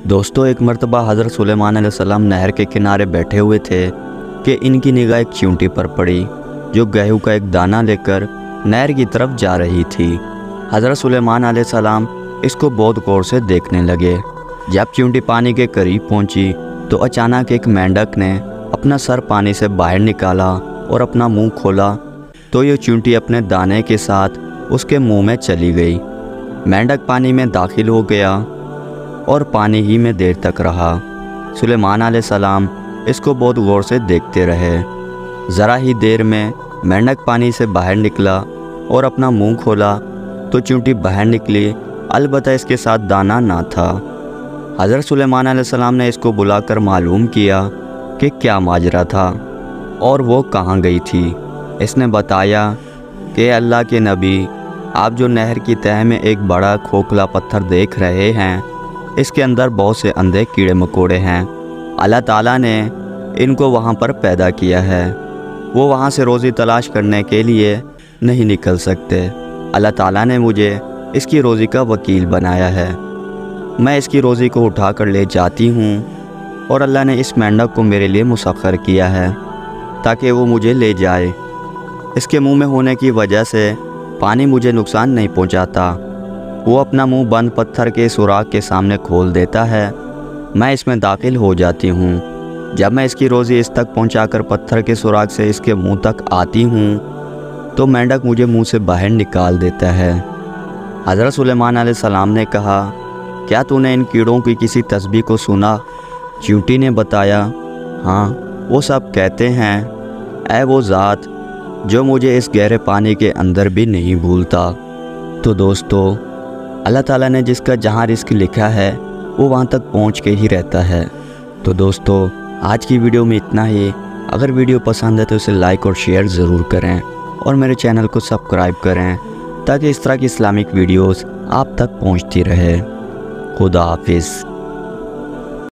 दोस्तों, एक मर्तबा हज़रत सुलेमान अलैहिस्सलाम नहर के किनारे बैठे हुए थे कि इनकी निगाह एक चींटी पर पड़ी जो गेहूं का एक दाना लेकर नहर की तरफ जा रही थी। हज़रत सुलेमान अलैहिस्सलाम इसको बहुत गौर से देखने लगे। जब चींटी पानी के करीब पहुंची तो अचानक एक मेंढक ने अपना सर पानी से बाहर निकाला और अपना मुंह खोला तो ये चींटी अपने दाने के साथ उसके मुंह में चली गई। मेंढक पानी में दाखिल हो गया और पानी ही में देर तक रहा। सुलेमान अलैहिस्सलाम इसको बहुत गौर से देखते रहे। ज़रा ही देर में मेंढक पानी से बाहर निकला और अपना मुंह खोला तो चींटी बाहर निकली, अलबत्ता इसके साथ दाना ना था। हज़रत सुलेमान अलैहिस्सलाम ने इसको बुलाकर मालूम किया कि क्या माजरा था और वो कहाँ गई थी। इसने बताया कि अल्लाह के नबी, आप जो नहर की तह में एक बड़ा खोखला पत्थर देख रहे हैं, इसके अंदर बहुत से अंधे कीड़े मकोड़े हैं। अल्लाह ताला ने इनको वहाँ पर पैदा किया है। वो वहाँ से रोज़ी तलाश करने के लिए नहीं निकल सकते। अल्लाह ताला ने मुझे इसकी रोज़ी का वकील बनाया है। मैं इसकी रोज़ी को उठा कर ले जाती हूँ और अल्लाह ने इस मेंढक को मेरे लिए मुसख्खर किया है ताकि वो मुझे ले जाए। इसके मुंह में होने की वजह से पानी मुझे नुकसान नहीं पहुँचाता। वो अपना मुंह बंद पत्थर के सुराख के सामने खोल देता है। मैं इसमें दाखिल हो जाती हूँ। जब मैं इसकी रोज़ी इस तक पहुँचाकर पत्थर के सुराख से इसके मुंह तक आती हूँ तो मेंढक मुझे मुंह से बाहर निकाल देता है। हज़रत सुलेमान अलैहिस्सलाम ने कहा, क्या तूने इन कीड़ों की किसी तस्बीह को सुना? चींटी ने बताया, हाँ, वो सब कहते हैं, ऐ वो ज़ात जो मुझे इस गहरे पानी के अंदर भी नहीं भूलता। तो दोस्तों, अल्लाह ताला ने जिसका जहाँ रिस्क लिखा है वो वहाँ तक पहुँच के ही रहता है। तो दोस्तों, आज की वीडियो में इतना ही। अगर वीडियो पसंद है तो इसे लाइक और शेयर ज़रूर करें और मेरे चैनल को सब्सक्राइब करें ताकि इस तरह की इस्लामिक वीडियोस आप तक पहुँचती रहे। खुदा हाफिज़।